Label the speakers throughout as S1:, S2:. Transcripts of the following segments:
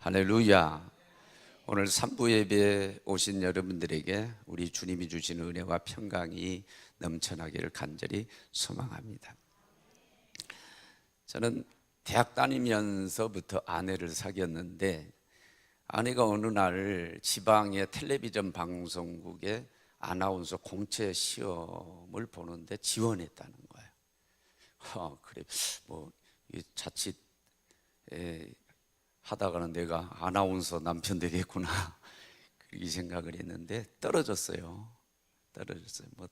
S1: 할렐루야. 오늘 3부 예배에 오신 여러분들에게 우리 주님이 주시는 은혜와 평강이 넘쳐나기를 간절히 소망합니다. 저는 대학 다니면서부터 아내를 사귀었는데, 아내가 어느 날 지방의 텔레비전 방송국에 아나운서 공채 시험을 보는데 지원했다는 거예요. 그래, 자칫 하다가는 내가 아나운서 남편 되겠구나 그렇게 생각을 했는데 떨어졌어요.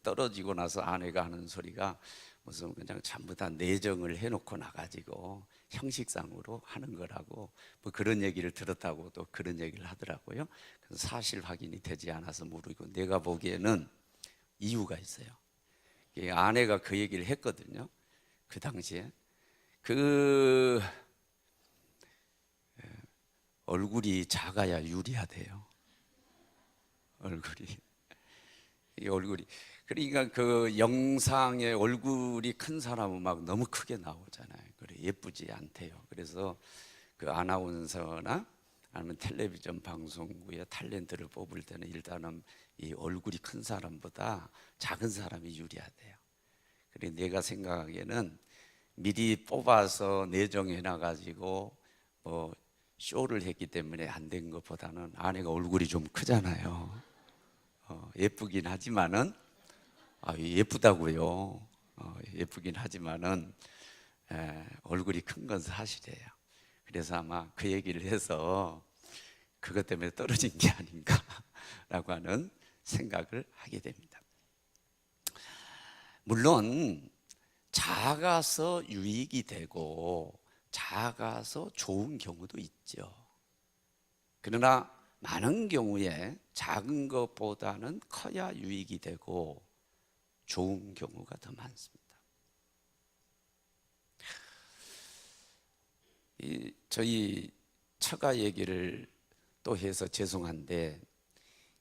S1: 떨어지고 나서 아내가 하는 소리가 무슨 그냥 전부 다 내정을 해놓고 나가지고 형식상으로 하는 거라고 그런 얘기를 들었다고 또 그런 얘기를 하더라고요. 사실 확인이 되지 않아서 모르고, 내가 보기에는 이유가 있어요. 아내가 그 얘기를 했거든요. 그 당시에 얼굴이 작아야 유리하대요. 얼굴이 그러니까 그 영상에 얼굴이 큰 사람은 막 너무 크게 나오잖아요. 그래 예쁘지 않대요. 그래서 그 아나운서나 아니면 텔레비전 방송국의 탤런트를 뽑을 때는 일단은 이 얼굴이 큰 사람보다 작은 사람이 유리하대요. 그래 내가 생각하기에는 미리 뽑아서 내정해 놔가지고 쇼를 했기 때문에 안 된 것보다는 아내가 얼굴이 좀 크잖아요. 예쁘긴 하지만은 예쁘다고요. 예쁘긴 하지만은 얼굴이 큰 건 사실이에요. 그래서 아마 그 얘기를 해서 그것 때문에 떨어진 게 아닌가라고 하는 생각을 하게 됩니다. 물론 작아서 유익이 되고 작아서 좋은 경우도 있죠. 그러나 많은 경우에 작은 것보다는 커야 유익이 되고 좋은 경우가 더 많습니다. 저희 처가 얘기를 또 해서 죄송한데,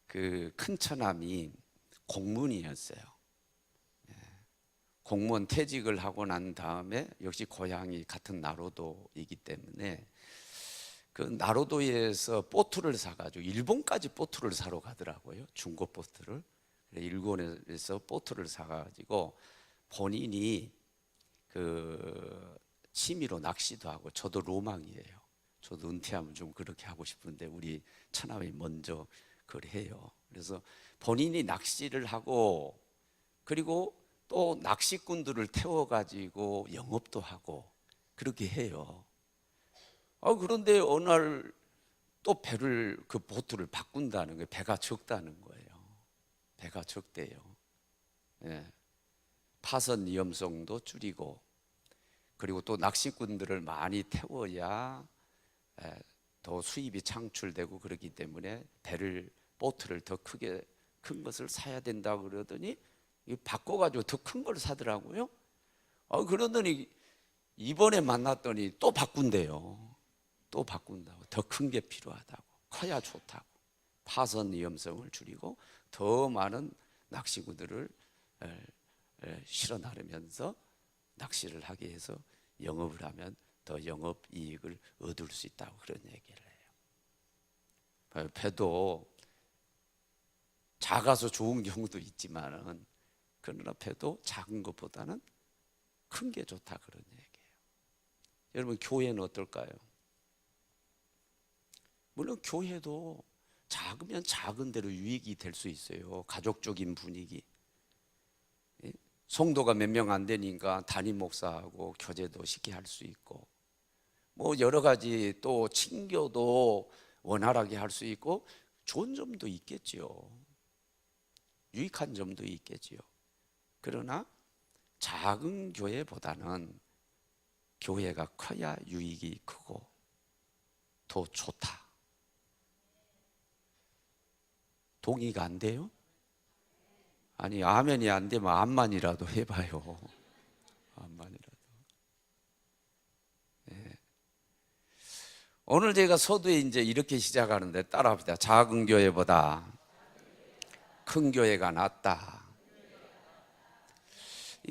S1: 그 큰 처남이 공무원이었어요. 공무원 퇴직을 하고 난 다음에 역시 고향이 같은 나로도이기 때문에 그 나로도에서 보트를 사가지고 일본까지 보트를 사러 가더라고요. 중고 보트를. 일본에서 보트를 사가지고 본인이 그 취미로 낚시도 하고, 저도 로망이에요. 저도 은퇴하면 좀 그렇게 하고 싶은데 우리 처남이 먼저 그걸 해요. 그래서 본인이 낚시를 하고, 그리고 또 낚시꾼들을 태워가지고 영업도 하고 그렇게 해요. 그런데 어느 날 또 그 보트를 바꾼다는 거예요. 배가 적다는 거예요. 배가 적대요. 파선 위험성도 줄이고, 그리고 또 낚시꾼들을 많이 태워야 더 수입이 창출되고 그렇기 때문에 보트를 더 큰 것을 사야 된다고 그러더니 바꿔가지고 더 큰 걸 사더라고요. 그러더니 이번에 만났더니 또 바꾼대요. 또 바꾼다고, 더 큰 게 필요하다고, 커야 좋다고, 파선 위험성을 줄이고 더 많은 낚시구들을 실어 나르면서 낚시를 하게 해서 영업을 하면 더 영업 이익을 얻을 수 있다고 그런 얘기를 해요. 배도 작아서 좋은 경우도 있지만은, 그러나 배도 작은 것보다는 큰 게 좋다 그런 얘기예요. 여러분, 교회는 어떨까요? 물론 교회도 작으면 작은 대로 유익이 될 수 있어요. 가족적인 분위기, 성도가 몇 명 안 되니까 담임 목사하고 교제도 쉽게 할 수 있고, 여러 가지 또 친교도 원활하게 할 수 있고 좋은 점도 있겠지요. 유익한 점도 있겠지요. 그러나 작은 교회보다는 교회가 커야 유익이 크고 더 좋다. 동의가 안 돼요? 아니, 아멘이 안 되면 암만이라도 해봐요. 암만이라도. 오늘 제가 서두에 이제 이렇게 시작하는데 따라합시다. 작은 교회보다 큰 교회가 낫다.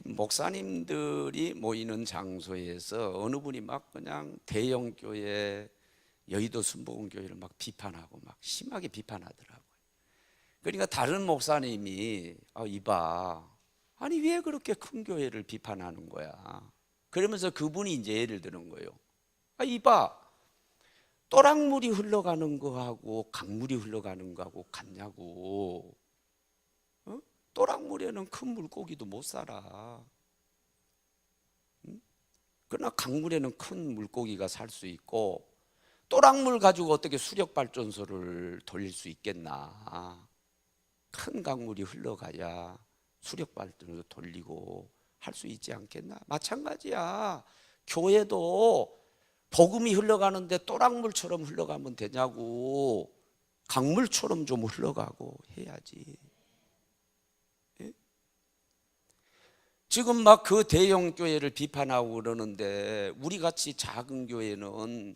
S1: 목사님들이 모이는 장소에서 어느 분이 막 그냥 대형 교회 여의도 순복음교회를 막 비판하고 막 심하게 비판하더라고요. 그러니까 다른 목사님이 이봐, 아니 왜 그렇게 큰 교회를 비판하는 거야? 그러면서 그분이 이제 예를 드는 거예요. 이봐, 또랑물이 흘러가는 거하고 강물이 흘러가는 거하고 같냐고. 또랑물에는 큰 물고기도 못 살아. 그러나 강물에는 큰 물고기가 살 수 있고, 또랑물 가지고 어떻게 수력발전소를 돌릴 수 있겠나. 큰 강물이 흘러가야 수력발전소 돌리고 할 수 있지 않겠나. 마찬가지야. 교회도 복음이 흘러가는데 또랑물처럼 흘러가면 되냐고. 강물처럼 좀 흘러가고 해야지. 지금 막 그 대형 교회를 비판하고 그러는데, 우리 같이 작은 교회는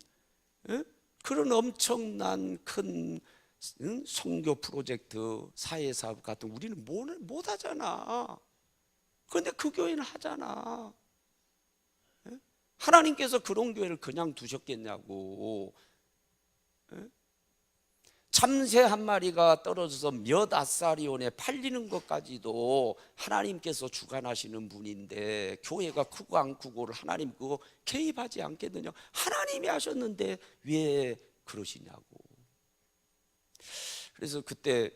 S1: 그런 엄청난 큰 선교 프로젝트, 사회사업 같은 우리는 못 하잖아. 그런데 그 교회는 하잖아. 하나님께서 그런 교회를 그냥 두셨겠냐고. 참새 한 마리가 떨어져서 몇 아사리온에 팔리는 것까지도 하나님께서 주관하시는 분인데, 교회가 크고 안 크고를 하나님 그거 개입하지 않겠느냐. 하나님이 하셨는데 왜 그러시냐고. 그래서 그때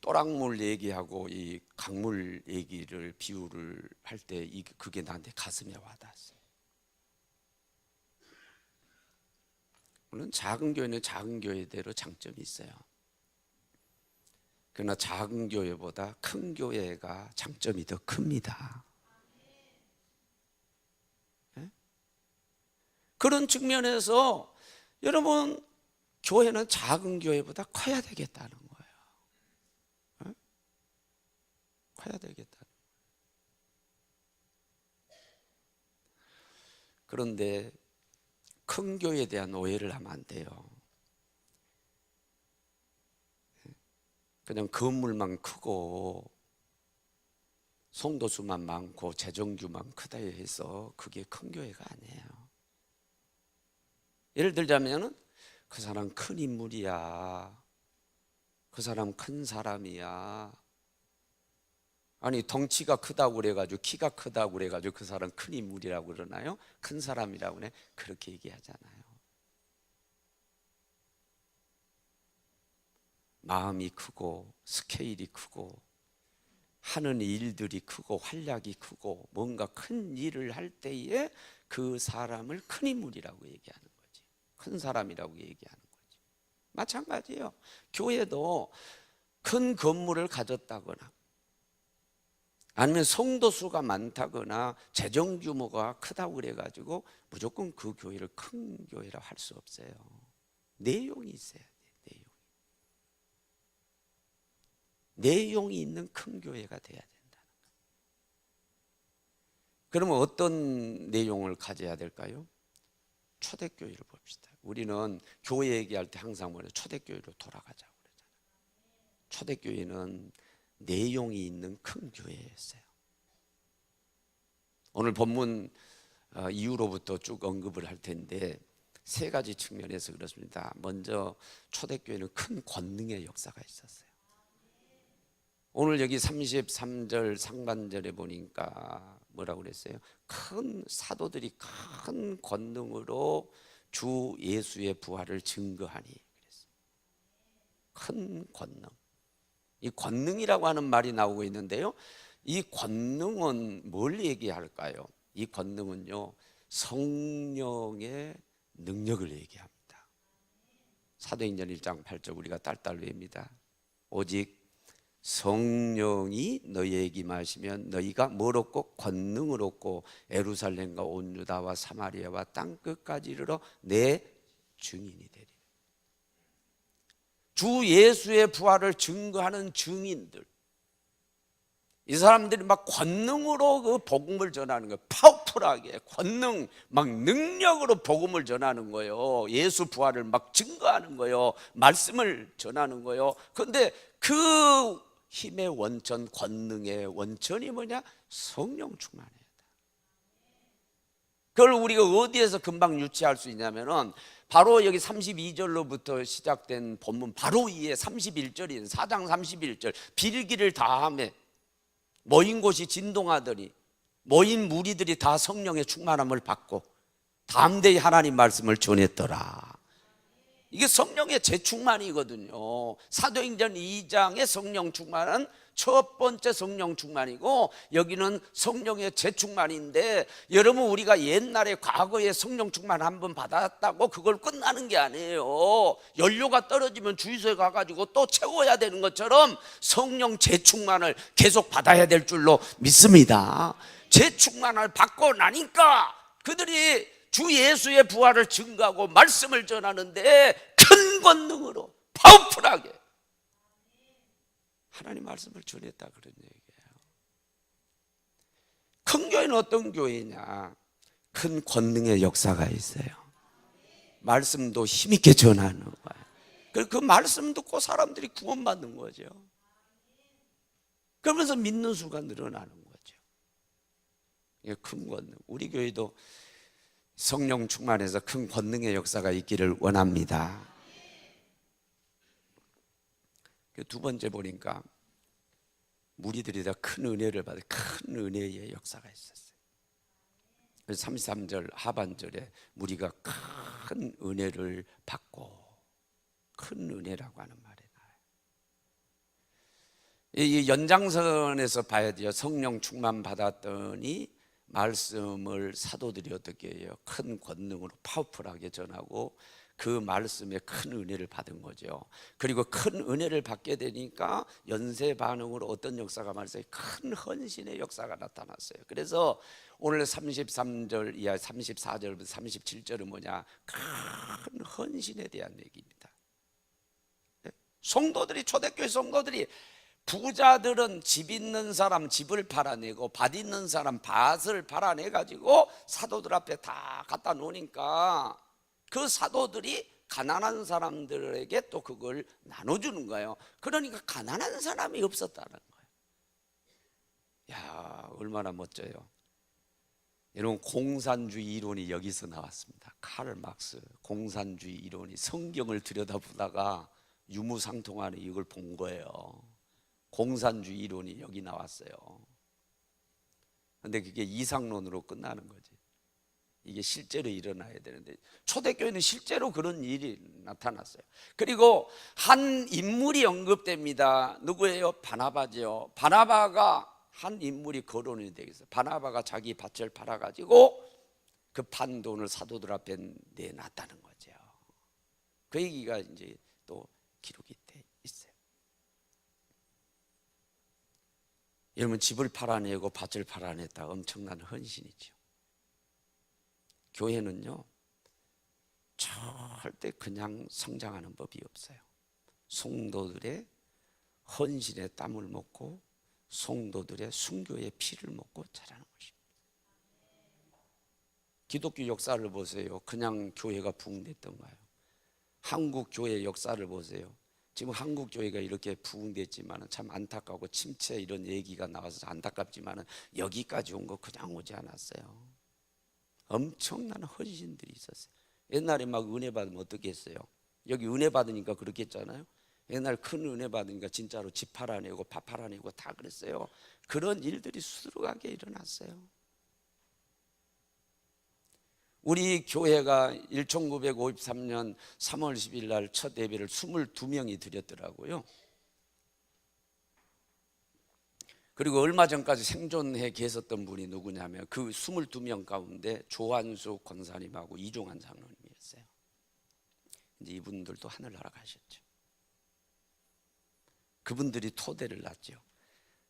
S1: 또랑물 얘기하고 이 강물 얘기를 비유를 할 때 그게 나한테 가슴에 와닿았어요. 물론 작은 교회는 작은 교회대로 장점이 있어요. 그러나 작은 교회보다 큰 교회가 장점이 더 큽니다. 네? 그런 측면에서 여러분, 교회는 작은 교회보다 커야 되겠다는 거예요. 네? 커야 되겠다. 그런데 큰 교회에 대한 오해를 하면 안 돼요. 그냥 건물만 크고 성도수만 많고 재정규만 크다 해서 그게 큰 교회가 아니에요. 예를 들자면 그 사람 큰 인물이야, 그 사람 큰 사람이야, 아니 덩치가 크다고 그래가지고 키가 크다고 그래가지고 그 사람 큰 인물이라고 그러나요? 큰 사람이라고 그래? 그렇게 얘기하잖아요. 마음이 크고 스케일이 크고 하는 일들이 크고 활약이 크고 뭔가 큰 일을 할 때에 그 사람을 큰 인물이라고 얘기하는 거지. 큰 사람이라고 얘기하는 거지. 마찬가지예요. 교회도 큰 건물을 가졌다거나 아니면 성도 수가 많다거나 재정 규모가 크다고 그래가지고 무조건 그 교회를 큰 교회라고 할 수 없어요. 내용이 있어야 돼. 내용이 있는 큰 교회가 돼야 된다. 그러면 어떤 내용을 가져야 될까요? 초대교회를 봅시다. 우리는 교회 얘기할 때 항상 뭐냐, 초대교회로 돌아가자고 그러잖아요. 초대교회는 내용이 있는 큰 교회였어요. 오늘 본문 이후로부터 쭉 언급을 할 텐데 세 가지 측면에서 그렇습니다. 먼저 초대교회는 큰 권능의 역사가 있었어요. 오늘 여기 33절 상반절에 보니까 뭐라고 그랬어요? 큰 사도들이 큰 권능으로 주 예수의 부활을 증거하니 그랬어요. 큰 권능. 이 권능이라고 하는 말이 나오고 있는데요, 이 권능은 뭘 얘기할까요? 이 권능은요, 성령의 능력을 얘기합니다. 사도행전 1장 8절 우리가 딸딸 외웁니다. 오직 성령이 너희에게 임하시면 너희가 뭘 얻고? 권능을 얻고 예루살렘과 온 유다와 사마리아와 땅끝까지 이르러 내 증인이 되리라. 주 예수의 부활을 증거하는 증인들, 이 사람들이 막 권능으로 그 복음을 전하는 거예요. 파워풀하게 권능, 막 능력으로 복음을 전하는 거예요. 예수 부활을 막 증거하는 거예요. 말씀을 전하는 거예요. 그런데 그 힘의 원천, 권능의 원천이 뭐냐? 성령 충만이다. 그걸 우리가 어디에서 금방 유치할 수 있냐면은 바로 여기 32절로부터 시작된 본문 바로 위에 31절인 4장 31절 빌기를 다하매 모인 곳이 진동하더니 모인 무리들이 다 성령의 충만함을 받고 담대히 하나님 말씀을 전했더라. 이게 성령의 재충만이거든요. 사도행전 2장의 성령 충만은 첫 번째 성령 충만이고 여기는 성령의 재충만인데, 여러분 우리가 옛날에 과거에 성령 충만 한번 받았다고 그걸 끝나는 게 아니에요. 연료가 떨어지면 주유소에 가가지고 또 채워야 되는 것처럼 성령 재충만을 계속 받아야 될 줄로 믿습니다. 재충만을 받고 나니까 그들이 주 예수의 부활을 증거하고 말씀을 전하는데 큰 권능으로 파워풀하게 하나님 말씀을 전했다, 그런 얘기예요. 큰 교회는 어떤 교회냐? 큰 권능의 역사가 있어요. 말씀도 힘있게 전하는 거예요. 그 말씀 듣고 사람들이 구원받는 거죠. 그러면서 믿는 수가 늘어나는 거죠. 이게 큰 권능. 우리 교회도 성령 충만해서 큰 권능의 역사가 있기를 원합니다. 두 번째 보니까 무리들이 다 큰 은혜를 받아 큰 은혜의 역사가 있었어요. 그래서 33절 하반절에 무리가 큰 은혜를 받고, 큰 은혜라고 하는 말이 나와요. 이 연장선에서 봐야 돼요. 성령 충만 받았더니 말씀을 사도들이 어떻게 해요? 큰 권능으로 파워풀하게 전하고 그 말씀에 큰 은혜를 받은 거죠. 그리고 큰 은혜를 받게 되니까 연쇄 반응으로 어떤 역사가 말했어요? 큰 헌신의 역사가 나타났어요. 그래서 오늘 33절 이하 34절부터 37절은 뭐냐? 큰 헌신에 대한 얘기입니다. 성도들이, 초대교회 성도들이, 부자들은 집 있는 사람 집을 팔아내고 밭 있는 사람 밭을 팔아내가지고 사도들 앞에 다 갖다 놓으니까 그 사도들이 가난한 사람들에게 또 그걸 나눠주는 거예요. 그러니까 가난한 사람이 없었다는 거예요. 야, 얼마나 멋져요. 여러분, 공산주의 이론이 여기서 나왔습니다. 카를 막스 공산주의 이론이 성경을 들여다보다가 유무상통하는 이걸 본 거예요. 공산주의 이론이 여기 나왔어요. 그런데 그게 이상론으로 끝나는 거지. 이게 실제로 일어나야 되는데 초대교회는 실제로 그런 일이 나타났어요. 그리고 한 인물이 언급됩니다. 누구예요? 바나바죠. 바나바가 한 인물이 거론이 되겠어요. 바나바가 자기 밭을 팔아가지고 그 판 돈을 사도들 앞에 내놨다는 거죠. 그 얘기가 이제 또 기록이 돼 있어요. 여러분, 집을 팔아내고 밭을 팔아냈다. 엄청난 헌신이죠. 교회는요, 절대 그냥 성장하는 법이 없어요. 성도들의 헌신의 땀을 먹고 성도들의 순교의 피를 먹고 자라는 것입니다. 기독교 역사를 보세요. 그냥 교회가 부흥됐던가요? 한국 교회 역사를 보세요. 지금 한국 교회가 이렇게 부흥됐지만 참 안타깝고 침체 이런 얘기가 나와서 안타깝지만 여기까지 온 거 그냥 오지 않았어요. 엄청난 헌신들이 있었어요. 옛날에 막 은혜 받으면 어떻게 했어요? 여기 은혜 받으니까 그렇게 했잖아요. 옛날 큰 은혜 받으니까 진짜로 집 팔아내고 밥 팔아내고 다 그랬어요. 그런 일들이 수두룩하게 일어났어요. 우리 교회가 1953년 3월 10일 날 첫 예배를 22명이 드렸더라고요. 그리고 얼마 전까지 생존해 계셨던 분이 누구냐면 그 22명 가운데 조한숙 권사님하고 이종환 장로님이었어요. 이제 이분들도 하늘나라 가셨죠. 그분들이 토대를 놨죠.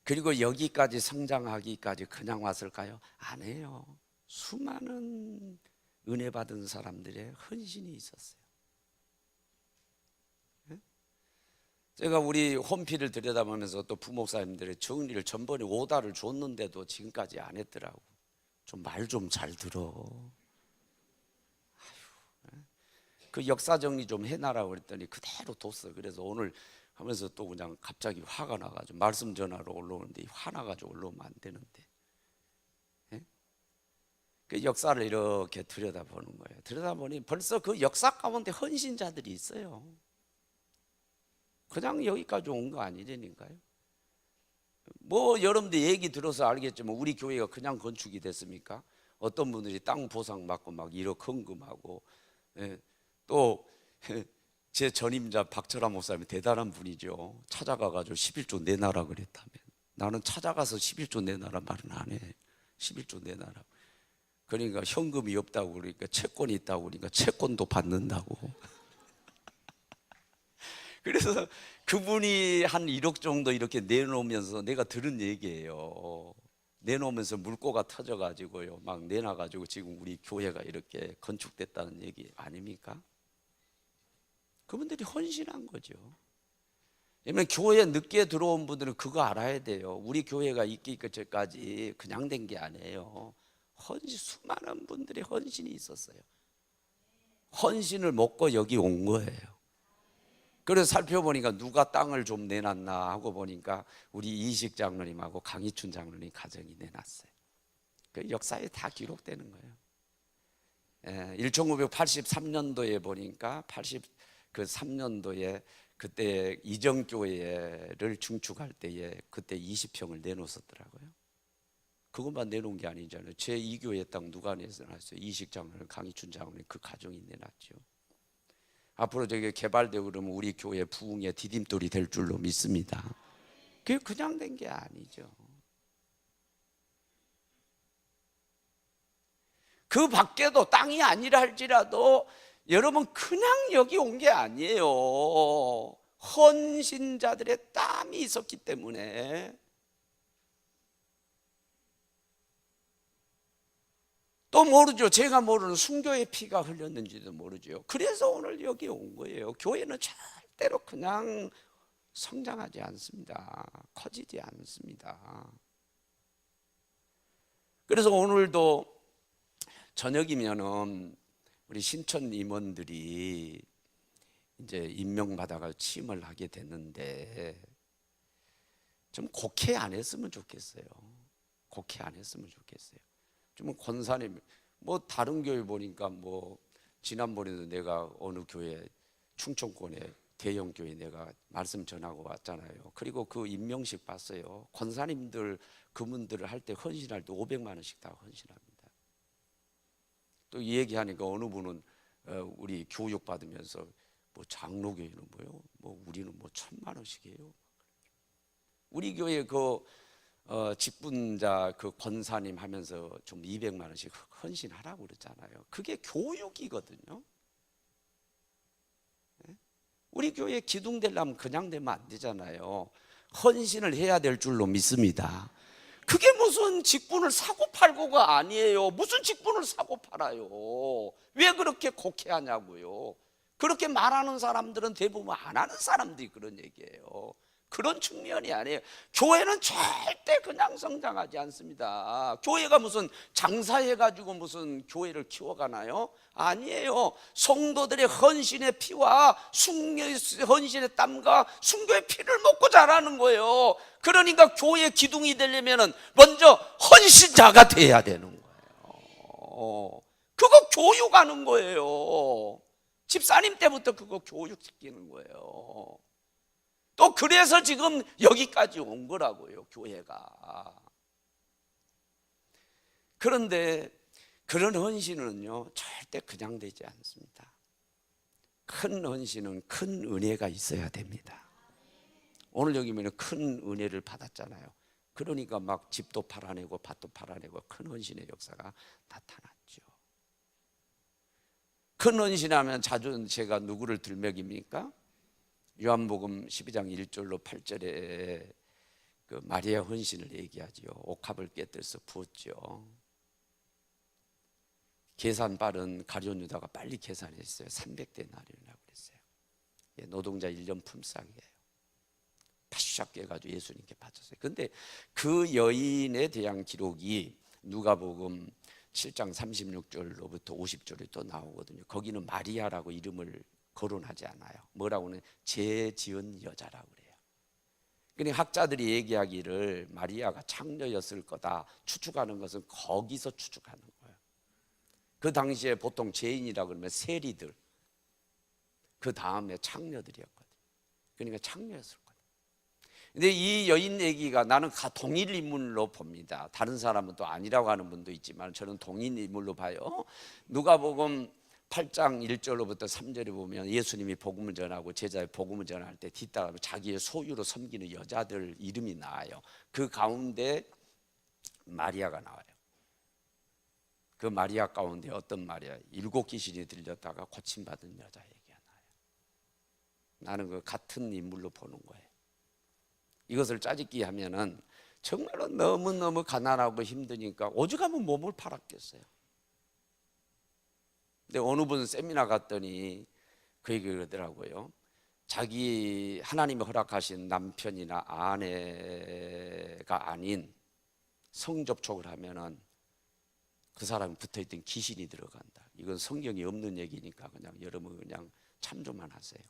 S1: 그리고 여기까지 성장하기까지 그냥 왔을까요? 아니에요. 수많은 은혜 받은 사람들의 헌신이 있었어요. 제가 우리 홈피를 들여다보면서 또 부목사님들의 정리를 전번에 오다를 줬는데도 지금까지 안 했더라고. 좀 말 좀 잘 들어. 그 역사 정리 좀 해놔라고 그랬더니 그대로 뒀어. 그래서 오늘 하면서 또 그냥 갑자기 화가 나가지고 말씀 전하러 올라오는데 화나가지고 올라오면 안 되는데. 그 역사를 이렇게 들여다보는 거예요. 들여다보니 벌써 그 역사 가운데 헌신자들이 있어요. 그냥 여기까지 온 거 아니라니까요. 뭐 여러분들 얘기 들어서 알겠지만 우리 교회가 그냥 건축이 됐습니까? 어떤 분들이 땅 보상 받고 막 1억 헌금하고, 또 제 전임자 박철환 목사님이 대단한 분이죠. 찾아가가지고 11조 내놔라 그랬다면, 나는 찾아가서 11조 내놔라 말은 안 해. 11조 내놔라. 그러니까 현금이 없다고 그러니까 채권이 있다고 그러니까 채권도 받는다고. 그래서 그분이 한 1억 정도 이렇게 내놓으면서 내가 들은 얘기예요. 내놓으면서 물꼬가 터져가지고요, 막 내놔가지고 지금 우리 교회가 이렇게 건축됐다는 얘기 아닙니까? 그분들이 헌신한 거죠. 왜냐면 교회에 늦게 들어온 분들은 그거 알아야 돼요. 우리 교회가 있기 전까지 그냥 된 게 아니에요. 수많은 분들의 헌신이 있었어요. 헌신을 먹고 여기 온 거예요. 그래서 살펴보니까 누가 땅을 좀 내놨나 하고 보니까 우리 이식 장로님하고 강희춘 장로님 가정이 내놨어요. 그 역사에 다 기록되는 거예요. 1983년도에 보니까 83년도에 그때 이정교회를 중축할 때에 그때 20평을 내놓았더라고요. 그것만 내놓은 게 아니잖아요. 제2교회 땅 누가 내놨어요? 이식 장로님, 강희춘 장로님 그 가정이 내놨죠. 앞으로 저게 개발되고 그러면 우리 교회 부흥의 디딤돌이 될 줄로 믿습니다. 그게 그냥 된 게 아니죠. 그 밖에도 땅이 아니라 할지라도 여러분 그냥 여기 온 게 아니에요. 헌신자들의 땀이 있었기 때문에. 또 모르죠. 제가 모르는 순교의 피가 흘렸는지도 모르죠. 그래서 오늘 여기 온 거예요. 교회는 절대로 그냥 성장하지 않습니다. 커지지 않습니다. 그래서 오늘도 저녁이면은 우리 신천 임원들이 이제 임명받아가 취임을 하게 됐는데 좀 곡해 안 했으면 좋겠어요. 곡해 안 했으면 좋겠어요. 좀 권사님, 뭐 다른 교회 보니까 뭐 지난번에도 내가 어느 교회 충청권에 대형 교회 내가 말씀 전하고 왔잖아요. 그리고 그 임명식 봤어요. 권사님들 그분들을 할 때 헌신할 때 500만 원씩 다 헌신합니다. 또 이 얘기하니까 어느 분은 우리 교육 받으면서 뭐 장로교회는 뭐요? 뭐 우리는 뭐 1000만 원씩이에요. 우리 교회 그 직분자 그 권사님 하면서 좀 200만 원씩 헌신하라고 그랬잖아요. 그게 교육이거든요. 우리 교회 기둥 되려면 그냥 되면 안 되잖아요. 헌신을 해야 될 줄로 믿습니다. 그게 무슨 직분을 사고 팔고가 아니에요. 무슨 직분을 사고 팔아요? 왜 그렇게 곡해하냐고요. 그렇게 말하는 사람들은 대부분 안 하는 사람들이 그런 얘기예요. 그런 측면이 아니에요. 교회는 절대 그냥 성장하지 않습니다. 교회가 무슨 장사해가지고 무슨 교회를 키워가나요? 아니에요. 성도들의 헌신의 피와 헌신의 땀과 순교의 피를 먹고 자라는 거예요. 그러니까 교회의 기둥이 되려면 먼저 헌신자가 돼야 되는 거예요. 그거 교육하는 거예요. 집사님 때부터 그거 교육시키는 거예요. 또 그래서 지금 여기까지 온 거라고요, 교회가. 그런데 그런 헌신은요 절대 그냥 되지 않습니다. 큰 헌신은 큰 은혜가 있어야 됩니다. 오늘 여기 보면 큰 은혜를 받았잖아요. 그러니까 막 집도 팔아내고 밭도 팔아내고 큰 헌신의 역사가 나타났죠. 큰 헌신하면 자주 제가 누구를 들먹입니까? 요한복음 12장 1절로 8절에 그 마리아 헌신을 얘기하지요. 옥합을 깨뜨려서 부었죠. 계산 빠른 가룟 유다가 빨리 계산했어요. 300데나리온이라고 그랬어요. 노동자 1년 품삯이에요. 파샥 깨가지고 예수님께 바쳤어요. 근데 그 여인에 대한 기록이 누가복음 7장 36절로부터 50절에 또 나오거든요. 거기는 마리아라고 이름을 거론하지 않아요. 뭐라고는 죄 지은 여자라고 그래요. 그러니까 학자들이 얘기하기를 마리아가 창녀였을 거다 추측하는 것은 거기서 추측하는 거예요. 그 당시에 보통 죄인이라 그러면 세리들, 그 다음에 창녀들이었거든. 그러니까 창녀였을 거예요. 근데 이 여인 얘기가 나는 동일 인물로 봅니다. 다른 사람은 또 아니라고 하는 분도 있지만 저는 동일 인물로 봐요. 누가복음 8장 1절로부터 3절에 보면 예수님이 복음을 전하고 제자의 복음을 전할 때 뒤따라 자기의 소유로 섬기는 여자들 이름이 나와요. 그 가운데 마리아가 나와요. 그 마리아 가운데 어떤 마리아? 7 귀신이 들렸다가 고침받은 여자 얘기가 나와요. 나는 그 같은 인물로 보는 거예요. 이것을 짜집기 하면은 정말로 너무너무 가난하고 힘드니까 오죽하면 몸을 팔았겠어요. 근데 어느 분 세미나 갔더니 그 얘기 그러더라고요. 자기 하나님이 허락하신 남편이나 아내가 아닌 성접촉을 하면은 그 사람이 붙어있던 귀신이 들어간다. 이건 성경이 없는 얘기니까 그냥 여러분 그냥 참조만 하세요.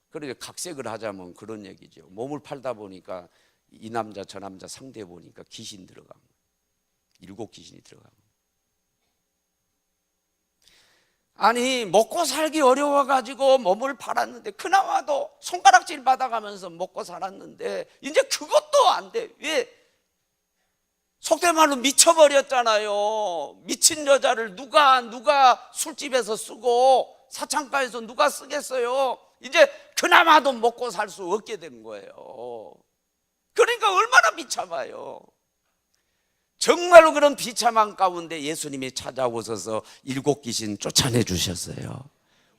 S1: 그러니까 각색을 하자면 그런 얘기죠. 몸을 팔다 보니까 이 남자 저 남자 상대해 보니까 귀신 들어간 거예요. 7 귀신이 들어간 거예요. 아니 먹고 살기 어려워가지고 몸을 팔았는데 그나마도 손가락질 받아가면서 먹고 살았는데 이제 그것도 안 돼. 왜? 속된 말로 미쳐버렸잖아요. 미친 여자를 누가 술집에서 쓰고 사창가에서 누가 쓰겠어요. 이제 그나마도 먹고 살 수 없게 된 거예요. 그러니까 얼마나 비참해요. 정말로 그런 비참한 가운데 예수님이 찾아오셔서 7 귀신 쫓아내 주셨어요.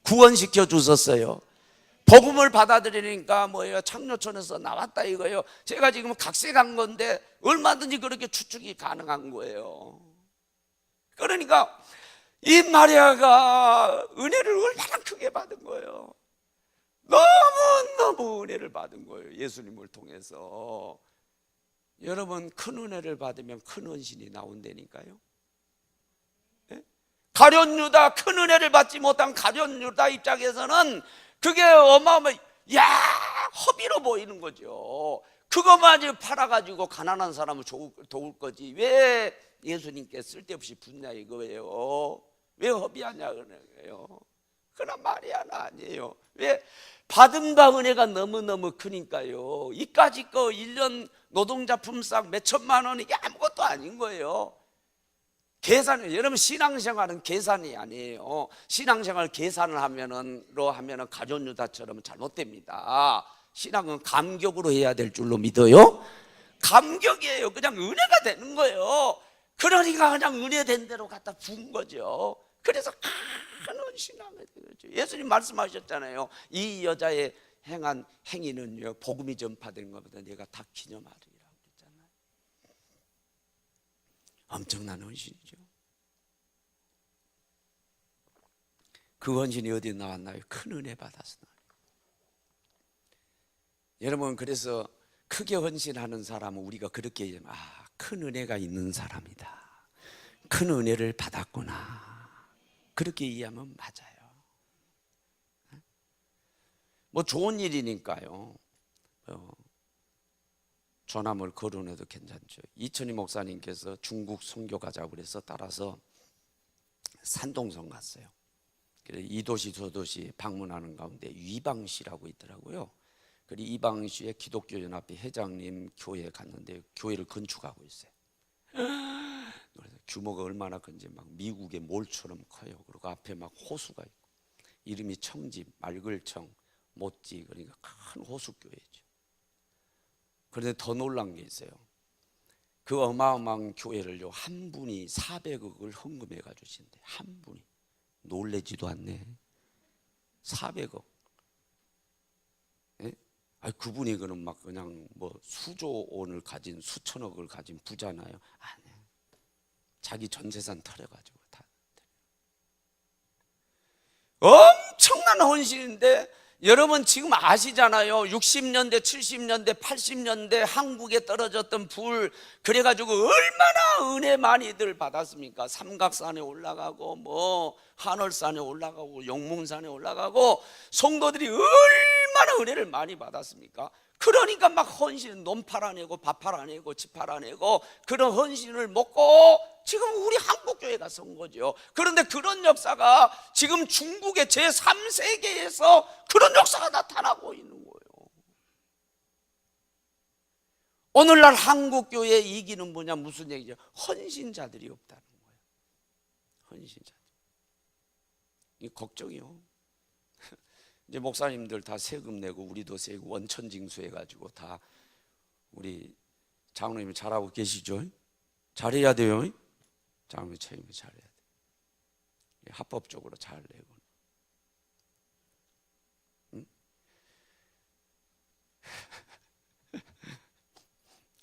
S1: 구원시켜 주셨어요. 복음을 받아들이니까 뭐예요? 창녀촌에서 나왔다 이거예요. 제가 지금 각색한 건데 얼마든지 그렇게 추측이 가능한 거예요. 그러니까 이 마리아가 은혜를 얼마나 크게 받은 거예요. 너무너무 은혜를 받은 거예요. 예수님을 통해서. 여러분 큰 은혜를 받으면 큰 헌신이 나온다니까요. 네? 가룟 유다, 큰 은혜를 받지 못한 가룟 유다 입장에서는 그게 야 허비로 보이는 거죠. 그것만 팔아가지고 가난한 사람을 도울 거지 왜 예수님께 쓸데없이 붓냐 이거예요. 왜 허비하냐 그래요. 그러나 마리아는 아니에요. 왜? 받은 바 은혜가 너무너무 크니까요. 이까지 거 1년 노동자 품삯 몇 천만 원이 아무것도 아닌 거예요. 계산을, 여러분 신앙생활은 계산이 아니에요. 신앙생활 계산을 하면은 가룟 유다처럼 잘못됩니다. 신앙은 감격으로 해야 될 줄로 믿어요. 감격이에요. 그냥 은혜가 되는 거예요. 그러니까 그냥 은혜 된 대로 갖다 부은 거죠. 그래서 큰 헌신하게 되죠. 예수님 말씀하셨잖아요. 이 여자의 행한 행위는요 복음이 전파된 것보다 내가 다 기념하리라고 했잖아요. 엄청난 헌신이죠. 그 헌신이 어디 나왔나요? 큰 은혜 받아서 나와요. 여러분 그래서 크게 헌신하는 사람은 우리가 그렇게 얘기하면 큰 은혜가 있는 사람이다. 큰 은혜를 받았구나. 그렇게 이해하면 맞아요. 뭐 좋은 일이니까요. 전함을 거론해도 괜찮죠. 이천희 목사님께서 중국 선교 가자고 그래서 따라서 산동성 갔어요. 그래서 이 도시 저 도시 방문하는 가운데 위방시라고 있더라고요. 그리고 이방시의 기독교연합회 회장님 교회에 갔는데 교회를 건축하고 있어요. 그래서 규모가 얼마나 큰지 막 미국의 몰처럼 커요. 그리고 앞에 막 호수가 있고 이름이 청집, 말글청, 못지 그러니까 큰 호수교회죠. 그런데 더 놀란 게 있어요. 그 어마어마한 교회를요 한 분이 400억을 헌금해 가주신대. 한 분이. 놀래지도 않네. 400억. 예? 그분이 그럼 막 그냥 뭐 수조 원을 가진 수천억을 가진 부자나요? 아니. 자기 전 재산 털어가지고 다. 엄청난 헌신인데 여러분 지금 아시잖아요. 60년대, 70년대, 80년대 한국에 떨어졌던 불 그래가지고 얼마나 은혜 많이들 받았습니까? 삼각산에 올라가고 뭐 한월산에 올라가고 용문산에 올라가고 성도들이 얼마나 은혜를 많이 받았습니까? 그러니까 막 헌신, 논 팔아내고 밥 팔아내고 집 팔아내고 그런 헌신을 먹고 지금 우리 한국교회가 선 거죠. 그런데 그런 역사가 지금 중국의 제3세계에서 그런 역사가 나타나고 있는 거예요. 오늘날 한국교회의 이기는 뭐냐, 무슨 얘기죠? 헌신자들이 없다는 거예요. 헌신자들. 이 걱정이요. 이제 목사님들 다 세금 내고 우리도 세금 원천 징수해가지고 다 우리 장로님이 잘하고 계시죠? 잘해야 돼요. 장로님 책임을 잘해야 돼. 합법적으로 잘 내고. 응?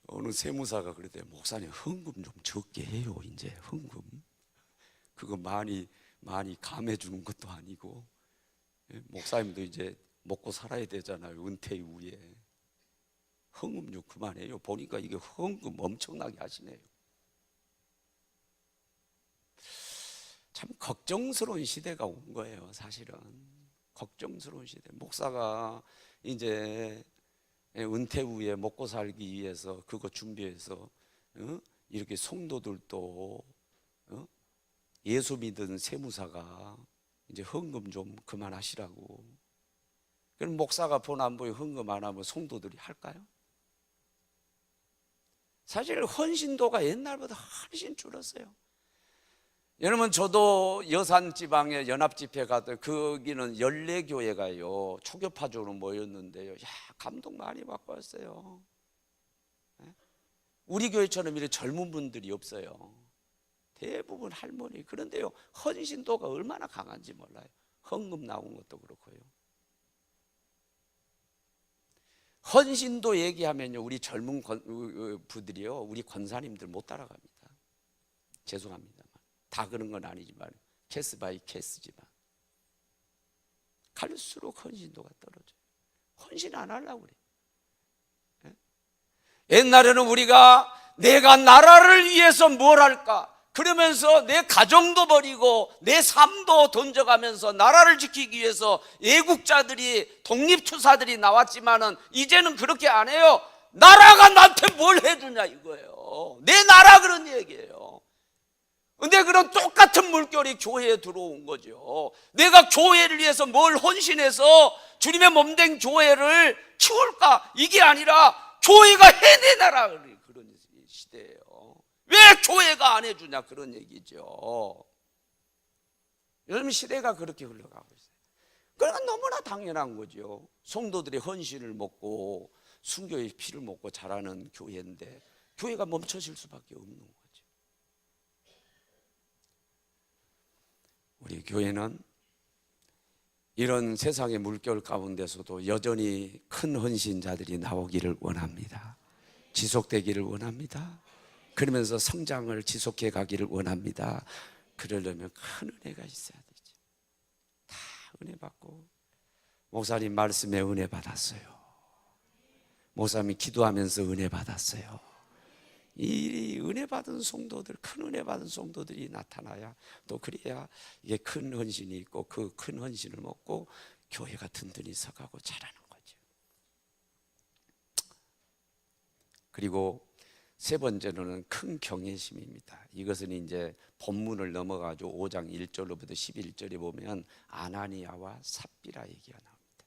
S1: 어느 세무사가 그랬대요. 목사님 헌금 좀 적게 해요. 이제 헌금 그거 많이 감해 주는 것도 아니고, 목사님도 이제 먹고 살아야 되잖아요. 은퇴 이후에 헌금 좀 그만해요. 보니까 이게 헌금 엄청나게 하시네요. 참 걱정스러운 시대가 온 거예요. 사실은 걱정스러운 시대. 목사가 이제 은퇴 후에 먹고 살기 위해서 그거 준비해서 이렇게 성도들도 예수 믿은 세무사가 이제 헌금 좀 그만하시라고. 그럼 목사가 본 안 보여 헌금 안 하면 성도들이 할까요? 사실 헌신도가 옛날보다 훨씬 줄었어요. 여러분, 저도 여산 지방에 연합집회 가도 거기는 14교회가요 초교파적으로 모였는데요, 야, 감동 많이 받고 왔어요. 우리 교회처럼 이렇게 젊은 분들이 없어요. 대부분 할머니. 그런데요, 헌신도가 얼마나 강한지 몰라요. 헌금 나온 것도 그렇고요. 헌신도 얘기하면요, 우리 젊은 부들이요, 우리 권사님들 못 따라갑니다. 죄송합니다만, 다 그런 건 아니지만 케이스 바이 케이스지만 갈수록 헌신도가 떨어져요. 헌신 안 하려고 그래. 옛날에는 우리가 내가 나라를 위해서 뭘 할까 그러면서 내 가정도 버리고 내 삶도 던져가면서 나라를 지키기 위해서 애국자들이, 독립투사들이 나왔지만은 이제는 그렇게 안 해요. 나라가 나한테 뭘 해주냐 이거예요. 내 나라, 그런 얘기예요. 근데 그런 똑같은 물결이 교회에 들어온 거죠. 내가 교회를 위해서 뭘 헌신해서 주님의 몸된 교회를 키울까, 이게 아니라 교회가 해내놔라, 그런 시대예요. 왜 교회가 안 해주냐, 그런 얘기죠. 요즘 시대가 그렇게 흘러가고 있어요. 그러니까 너무나 당연한 거죠. 성도들이 헌신을 먹고 순교의 피를 먹고 자라는 교회인데 교회가 멈춰질 수밖에 없는 거죠. 우리 교회는 이런 세상의 물결 가운데서도 여전히 큰 헌신자들이 나오기를 원합니다. 지속되기를 원합니다. 그러면서 성장을 지속해 가기를 원합니다. 그러려면 큰 은혜가 있어야 되죠. 다 은혜 받고, 목사님 말씀에 은혜 받았어요. 목사님이 기도하면서 은혜 받았어요. 이 은혜 받은 성도들, 큰 은혜 받은 성도들이 나타나야, 또 그래야 이게 큰 헌신이 있고 그 큰 헌신을 먹고 교회가 든든히 서가고 자라는 거죠. 그리고 세 번째로는 큰 경외심입니다. 이것은 이제 본문을 넘어가지고 5장 1절로부터 11절에 보면 아나니아와 삽비라 얘기가 나옵니다.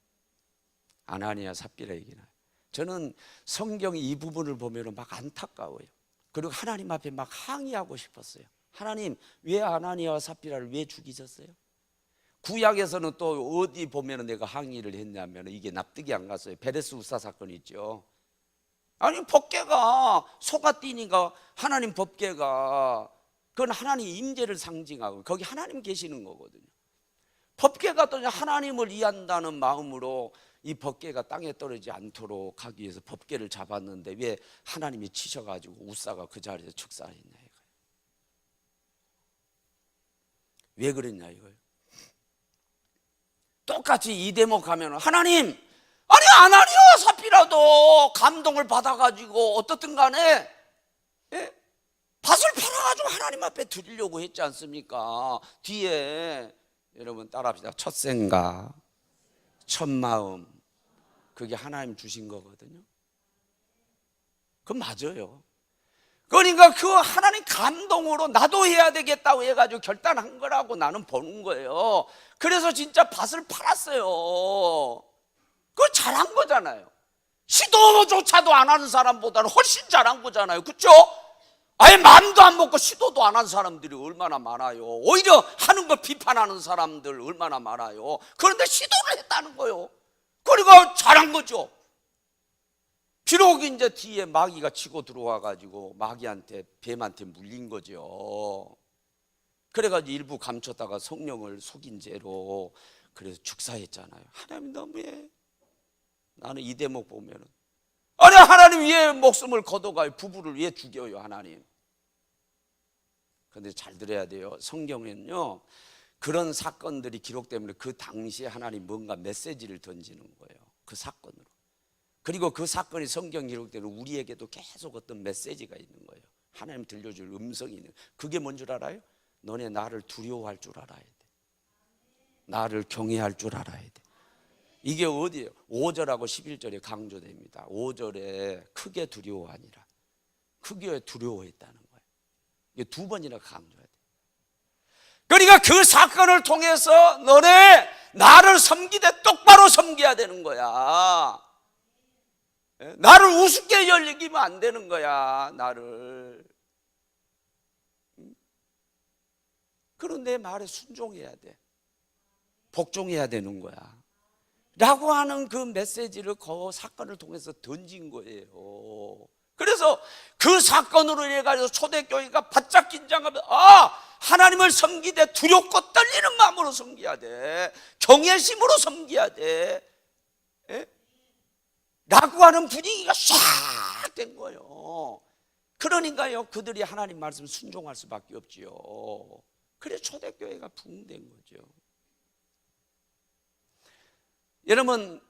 S1: 아나니아 삽비라 얘기가 나와요. 저는 성경 이 부분을 보면 막 안타까워요. 그리고 하나님 앞에 막 항의하고 싶었어요. 하나님, 왜 아나니아와 삽비라를 왜 죽이셨어요? 구약에서는 또 어디 보면 내가 항의를 했냐면 이게 납득이 안 갔어요. 베레스 우사 사건 있죠. 아니, 법궤가 소가 띠니까 하나님 법궤가, 그건 하나님 임재를 상징하고 거기 하나님 계시는 거거든요. 법궤가 또 하나님을 이해한다는 마음으로 이 법궤가 땅에 떨어지지 않도록 하기 위해서 법궤를 잡았는데 왜 하나님이 치셔가지고 우사가 그 자리에서 축사했냐 이거예요. 왜 그랬냐 이거예요. 똑같이 이 대목 하면 하나님, 아니 아나니아와 삽비라도 감동을 받아가지고 어떻든 간에 밭을 팔아가지고 하나님 앞에 드리려고 했지 않습니까? 뒤에 여러분 따라합시다. 첫 생각, 첫 마음, 그게 하나님 주신 거거든요. 그건 맞아요. 그러니까 그 하나님 감동으로 나도 해야 되겠다고 해가지고 결단한 거라고 나는 보는 거예요. 그래서 진짜 밭을 팔았어요. 그거 잘한 거잖아요. 시도조차도 안 하는 사람보다는 훨씬 잘한 거잖아요. 그렇죠? 아예 마음도 안 먹고 시도도 안 한 사람들이 얼마나 많아요. 오히려 하는 걸 비판하는 사람들 얼마나 많아요. 그런데 시도를 했다는 거예요. 그러니까 잘한 거죠. 비록 이제 뒤에 마귀가 치고 들어와가지고 마귀한테 뱀한테 물린 거죠. 그래가지고 일부 감췄다가 성령을 속인 죄로 그래서 축사했잖아요. 하나님 너무해. 나는 이 대목 보면은 아니 하나님 왜 목숨을 걷어가요? 부부를 왜 죽여요 하나님? 그런데 잘 들어야 돼요. 성경에는요 그런 사건들이 기록되면 그 당시에 하나님 뭔가 메시지를 던지는 거예요. 그 사건으로. 그리고 그 사건이 성경 기록대로 우리에게도 계속 어떤 메시지가 있는 거예요. 하나님 들려줄 음성이 있는 거예요. 그게 뭔 줄 알아요? 너네 나를 두려워할 줄 알아야 돼. 나를 경외할 줄 알아야 돼. 이게 어디예요? 5절하고 11절에 강조됩니다. 5절에 크게 두려워하니라. 크게 두려워했다는 거예요. 이게 두 번이나 강조해야 돼. 그러니까 그 사건을 통해서 너네 나를 섬기되 똑바로 섬겨야 되는 거야. 나를 우습게 여기면 안 되는 거야. 나를. 그런 내 말에 순종해야 돼. 복종해야 되는 거야 라고 하는 그 메시지를 그 사건을 통해서 던진 거예요. 그래서 그 사건으로 인해 가지고 초대교회가 바짝 긴장하면 하나님을 섬기되 두렵고 떨리는 마음으로 섬겨야 돼. 경외심으로 섬겨야 돼. 라고 하는 분위기가 싹 된 거예요. 그러니까요 그들이 하나님 말씀 순종할 수밖에 없지요. 그래 초대교회가 부흥된 거죠. 여러분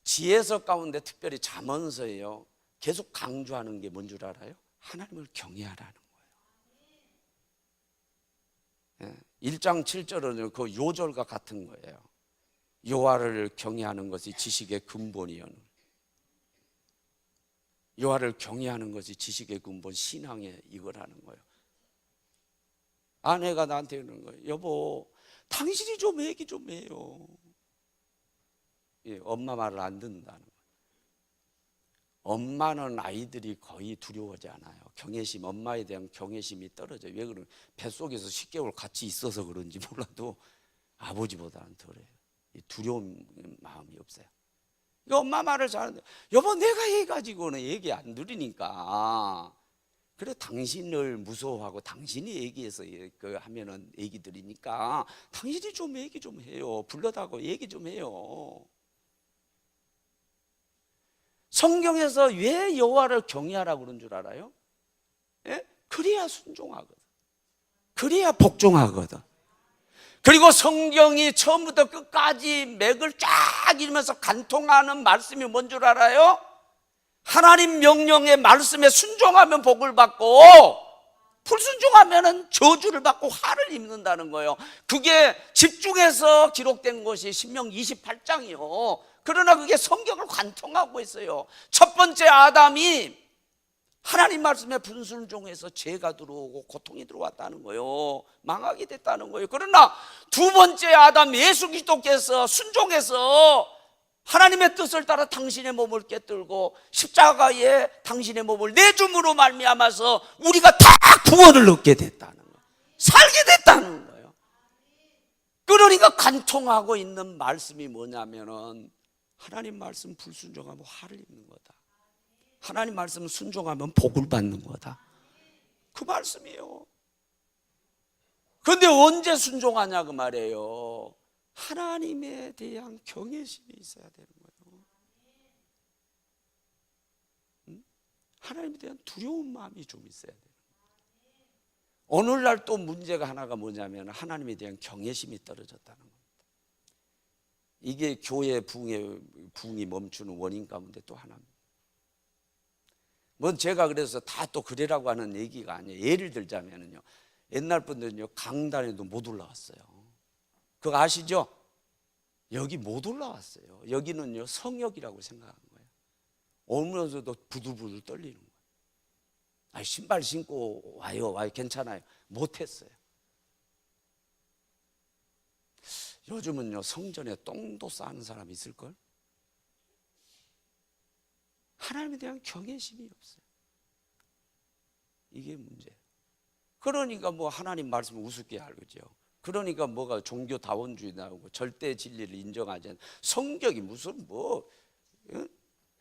S1: 지혜서 가운데 특별히 잠언서예요 계속 강조하는 게 뭔 줄 알아요? 하나님을 경외하라는 거예요. 1장 7절은 그 요절과 같은 거예요. 여호와를 경외하는 것이 지식의 근본이요는 여호와를 경외하는 것이 지식의 근본 신앙의 이거라는 거예요. 아내가 나한테 그러는 거예요. 여보 당신이 좀 얘기 좀 해요. 엄마 말을 안 듣는다는 거예요. 엄마는 아이들이 거의 두려워하지 않아요. 경외심, 엄마에 대한 경외심이 떨어져요. 왜 그러면 뱃속에서 10개월 같이 있어서 그런지 몰라도 아버지보다는 덜해요. 두려운 마음이 없어요. 엄마 말을 잘하는데 여보 내가 해가지고는 얘기 안 들으니까 그래 당신을 무서워하고 당신이 얘기해서 하면은 얘기 들으니까 당신이 좀 얘기 좀 해요. 불러다고 얘기 좀 해요. 성경에서 왜 여호와를 경외하라고 그런 줄 알아요? 그래야 순종하거든. 그래야 복종하거든. 그리고 성경이 처음부터 끝까지 맥을 쫙 읽으면서 간통하는 말씀이 뭔 줄 알아요? 하나님 명령의 말씀에 순종하면 복을 받고 불순종하면 저주를 받고 화를 입는다는 거예요. 그게 집중해서 기록된 것이 신명기 28장이요 그러나 그게 성경을 관통하고 있어요. 첫 번째 아담이 하나님 말씀에 불순종해서 죄가 들어오고 고통이 들어왔다는 거예요. 망하게 됐다는 거예요. 그러나 두 번째 아담 예수 그리스도께서 순종해서 하나님의 뜻을 따라 당신의 몸을 꿰뚫고 십자가에 당신의 몸을 내줌으로 말미암아서 우리가 다 구원을 얻게 됐다는 거예요. 살게 됐다는 거예요. 그러니까 간통하고 있는 말씀이 뭐냐면은 하나님 말씀 불순종하면 화를 입는 거다. 하나님 말씀 순종하면 복을 받는 거다. 그 말씀이에요. 그런데 언제 순종하냐 그 말이에요. 하나님에 대한 경외심이 있어야 되는 거예요. 하나님에 대한 두려운 마음이 좀 있어야 돼요. 오늘날 또 문제가 하나가 뭐냐면 하나님에 대한 경외심이 떨어졌다는 겁니다. 이게 교회 부흥이 멈추는 원인 가운데 또 하나입니다. 뭐 제가 그래서 다 또 그래라고 하는 얘기가 아니에요. 예를 들자면요, 옛날 분들은요 강단에도 못 올라왔어요. 그거 아시죠? 여기 못 올라왔어요. 여기는요 성역이라고 생각한 거예요. 오면서도 부들부들 떨리는 거예요. 아니, 신발 신고 와요 괜찮아요. 못했어요. 요즘은요 성전에 똥도 싸는 사람이 있을걸? 하나님에 대한 경외심이 없어요. 이게 문제예요. 그러니까 뭐 하나님 말씀을 우습게 알죠. 그러니까 뭐가 종교다원주의 나오고 절대 진리를 인정하지 않는 성격이 무슨 뭐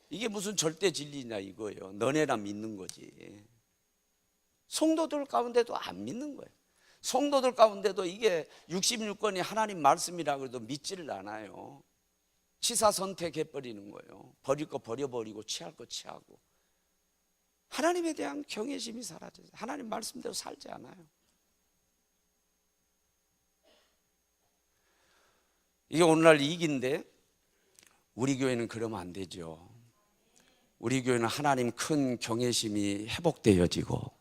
S1: 이게 무슨 절대 진리냐 이거예요. 너네나 믿는 거지. 성도들 가운데도 안 믿는 거예요. 성도들 가운데도 이게 66권이 하나님 말씀이라고 해도 믿지를 않아요. 취사 선택해버리는 거예요. 버릴 거 버려버리고 취할 거 취하고. 하나님에 대한 경외심이 사라져요. 하나님 말씀대로 살지 않아요. 이게 오늘날 이익인데 우리 교회는 그러면 안 되죠. 우리 교회는 하나님 큰 경외심이 회복되어지고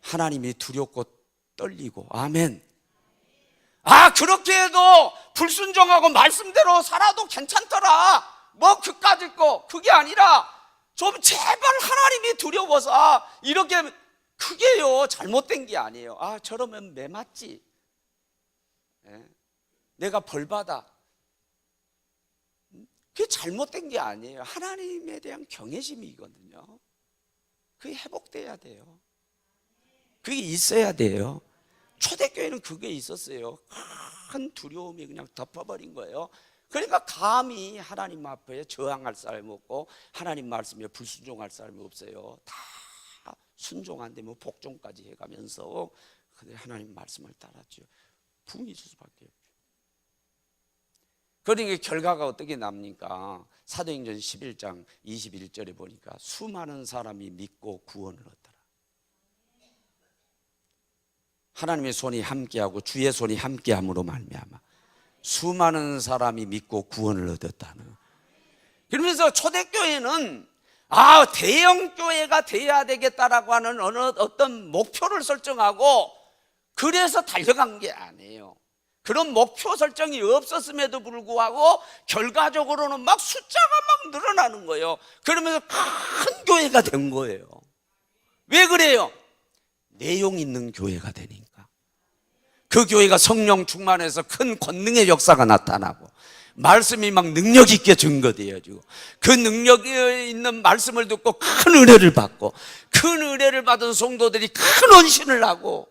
S1: 하나님이 두렵고 떨리고. 아멘. 그렇게 해도 불순종하고 말씀대로 살아도 괜찮더라 뭐 그까짓 거 그게 아니라 좀 제발 하나님이 두려워서 이렇게 크게요 잘못된 게 아니에요. 저러면 매 맞지. 내가 벌받아. 그게 잘못된 게 아니에요. 하나님에 대한 경외심이거든요. 그게 회복돼야 돼요. 그게 있어야 돼요. 초대교회는 그게 있었어요. 큰 두려움이 그냥 덮어버린 거예요. 그러니까 감히 하나님 앞에 저항할 사람이 없고 하나님 말씀에 불순종할 사람이 없어요. 다 순종한데 뭐 복종까지 해가면서 하나님 말씀을 따랐죠. 붕이 있을 수밖에 없죠. 그러니까 결과가 어떻게 납니까? 사도행전 11장 21절에 보니까 수많은 사람이 믿고 구원을 얻더라. 하나님의 손이 함께하고 주의 손이 함께함으로 말미암아 수많은 사람이 믿고 구원을 얻었다는. 그러면서 초대교회는 대형교회가 돼야 되겠다라고 하는 어떤 목표를 설정하고 그래서 달려간 게 아니에요. 그런 목표 설정이 없었음에도 불구하고 결과적으로는 막 숫자가 막 늘어나는 거예요. 그러면서 큰 교회가 된 거예요. 왜 그래요? 내용 있는 교회가 되니까. 그 교회가 성령 충만해서 큰 권능의 역사가 나타나고 말씀이 막 능력 있게 증거되어지고 그 능력이 있는 말씀을 듣고 큰 은혜를 받고 큰 은혜를 받은 성도들이 큰 헌신을 하고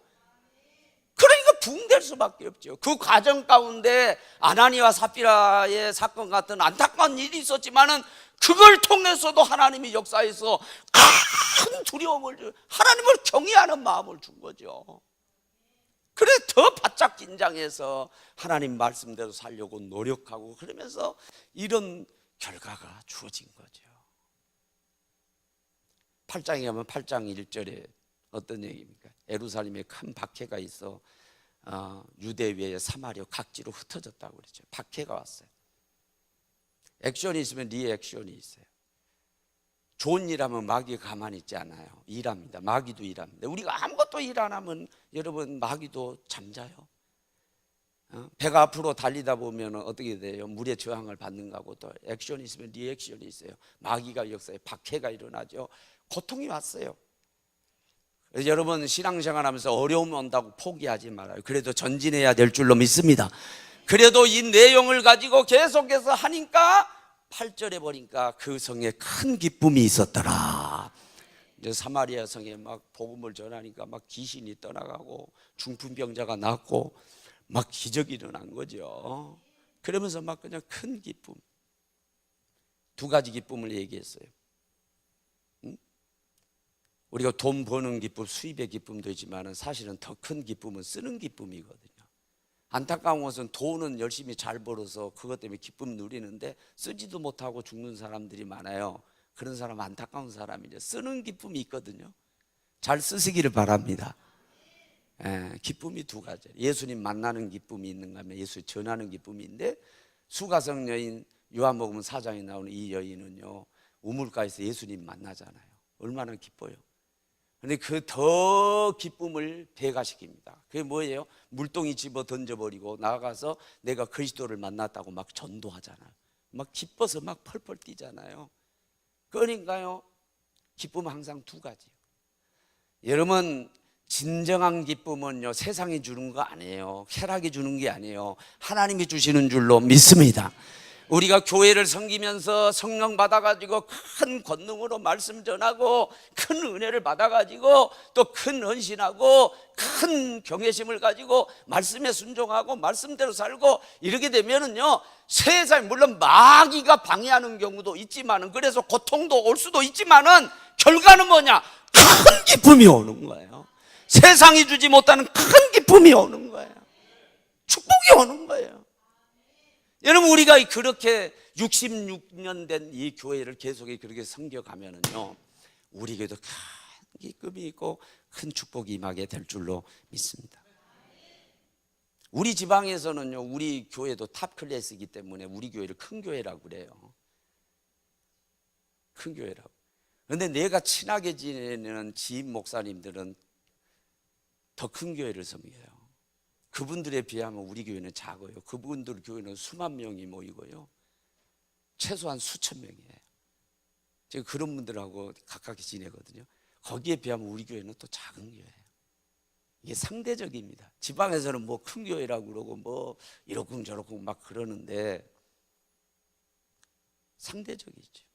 S1: 그러니까 붕될 수밖에 없죠. 그 과정 가운데 아나니와 삽비라의 사건 같은 안타까운 일이 있었지만은 그걸 통해서도 하나님이 역사에서 큰 두려움을 하나님을 경외하는 마음을 준 거죠. 그래 더 바짝 긴장해서 하나님 말씀대로 살려고 노력하고 그러면서 이런 결과가 주어진 거죠. 8장에 가면 8장 1절에 어떤 얘기입니까? 예루살렘에 큰 박해가 있어 유대 외에 사마리아 각지로 흩어졌다고 그러죠. 박해가 왔어요. 액션이 있으면 리액션이 있어요. 좋은 일 하면 마귀가 가만히 있지 않아요. 일합니다. 마귀도 일합니다. 우리가 아무것도 일 안 하면 여러분 마귀도 잠자요. 배가 앞으로 달리다 보면 어떻게 돼요? 물의 저항을 받는 거하고 또 액션이 있으면 리액션이 있어요. 마귀가 역사에 박해가 일어나죠. 고통이 왔어요. 그래서 여러분 신앙생활하면서 어려움이 온다고 포기하지 말아요. 그래도 전진해야 될 줄로 믿습니다. 그래도 이 내용을 가지고 계속해서 하니까 8절에 보니까 그 성에 큰 기쁨이 있었더라. 이제 사마리아 성에 막 복음을 전하니까 막 귀신이 떠나가고 중풍병자가 낫고 막 기적이 일어난 거죠. 그러면서 막 그냥 큰 기쁨. 두 가지 기쁨을 얘기했어요. 우리가 돈 버는 기쁨, 수입의 기쁨도 있지만 사실은 더 큰 기쁨은 쓰는 기쁨이거든요. 안타까운 것은 돈은 열심히 잘 벌어서 그것 때문에 기쁨 누리는데 쓰지도 못하고 죽는 사람들이 많아요. 그런 사람 안타까운 사람이죠. 쓰는 기쁨이 있거든요. 잘 쓰시기를 바랍니다. 기쁨이 두 가지. 예수님 만나는 기쁨이 있는가 하면 예수 전하는 기쁨인데 수가성 여인 요한복음 4장에 나오는 이 여인은요 우물가에서 예수님 만나잖아요. 얼마나 기뻐요. 근데 그 더 기쁨을 배가시킵니다. 그게 뭐예요? 물동이 집어 던져버리고 나가서 내가 그리스도를 만났다고 막 전도하잖아요. 막 기뻐서 막 펄펄 뛰잖아요. 그러니까요, 기쁨은 항상 두 가지예요. 여러분, 진정한 기쁨은요, 세상이 주는 거 아니에요. 쾌락이 주는 게 아니에요. 하나님이 주시는 줄로 믿습니다. 우리가 교회를 섬기면서 성령 받아가지고 큰 권능으로 말씀 전하고 큰 은혜를 받아가지고 또 큰 헌신하고 큰 경외심을 가지고 말씀에 순종하고 말씀대로 살고 이렇게 되면은요, 세상 물론 마귀가 방해하는 경우도 있지만은, 그래서 고통도 올 수도 있지만은 결과는 뭐냐? 큰 기쁨이 오는 거예요. 세상이 주지 못하는 큰 기쁨이 오는 거예요. 축복이 오는 거예요. 여러분, 우리가 그렇게 66년 된 이 교회를 계속 그렇게 섬겨가면은요, 우리에게도 큰 기쁨이 있고 큰 축복이 임하게 될 줄로 믿습니다. 우리 지방에서는요, 우리 교회도 탑 클래스이기 때문에 우리 교회를 큰 교회라고 그래요. 큰 교회라고. 그런데 내가 친하게 지내는 지인 목사님들은 더 큰 교회를 섬겨요. 그분들에 비하면 우리 교회는 작아요. 그분들 교회는 수만 명이 모이고요, 최소한 수천 명이에요. 제가 그런 분들하고 가깝게 지내거든요. 거기에 비하면 우리 교회는 또 작은 교회예요. 이게 상대적입니다. 지방에서는 뭐 큰 교회라고 그러고 뭐 이러쿵 저러쿵 막 그러는데 상대적이죠.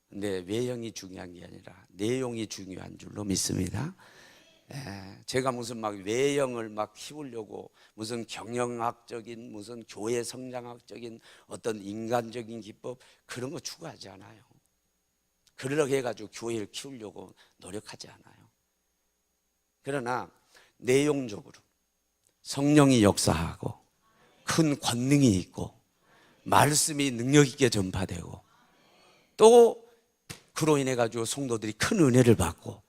S1: 근데 외형이 중요한 게 아니라 내용이 중요한 줄로 믿습니다. 제가 무슨 막 외형을 막 키우려고 무슨 경영학적인 무슨 교회 성장학적인 어떤 인간적인 기법 그런 거 추구하지 않아요. 그러려고 해가지고 교회를 키우려고 노력하지 않아요. 그러나 내용적으로 성령이 역사하고 큰 권능이 있고 말씀이 능력 있게 전파되고 또 그로 인해 가지고 성도들이 큰 은혜를 받고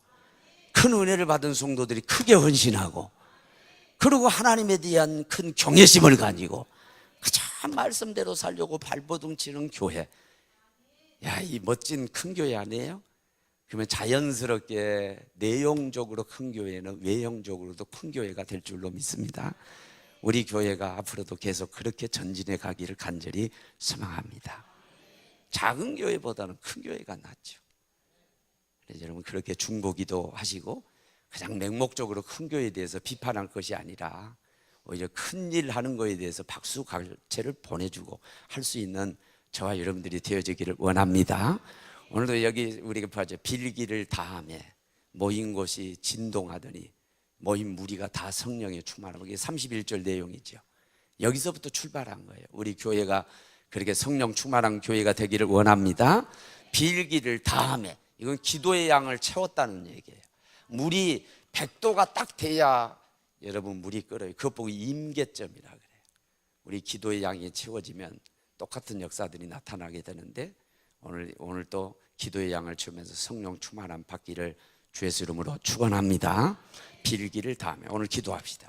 S1: 큰 은혜를 받은 성도들이 크게 헌신하고 그리고 하나님에 대한 큰 경외심을 가지고 그저 말씀대로 살려고 발버둥 치는 교회. 야, 이 멋진 큰 교회 아니에요? 그러면 자연스럽게 내용적으로 큰 교회는 외형적으로도 큰 교회가 될 줄로 믿습니다. 우리 교회가 앞으로도 계속 그렇게 전진해 가기를 간절히 소망합니다. 작은 교회보다는 큰 교회가 낫죠. 그래서 여러분, 그렇게 중보기도 하시고 그냥 맹목적으로 큰 교회에 대해서 비판할 것이 아니라 오히려 큰 일 하는 거에 대해서 박수 갈채를 보내주고 할 수 있는 저와 여러분들이 되어지기를 원합니다. 오늘도 여기 우리가 봐죠. 빌기를 다하며 모인 곳이 진동하더니 모인 무리가 다 성령에 충만하고, 이게 31절 내용이죠. 여기서부터 출발한 거예요. 우리 교회가 그렇게 성령 충만한 교회가 되기를 원합니다. 빌기를 다하며, 이건 기도의 양을 채웠다는 얘기예요. 물이 100도가 딱 돼야 여러분 물이 끓어요. 그것 보고 임계점이라 그래요. 우리 기도의 양이 채워지면 똑같은 역사들이 나타나게 되는데, 오늘 또 기도의 양을 채우면서 성령 충만함 받기를 주 예수 이름으로 축원합니다. 빌기를 다하며 오늘 기도합시다.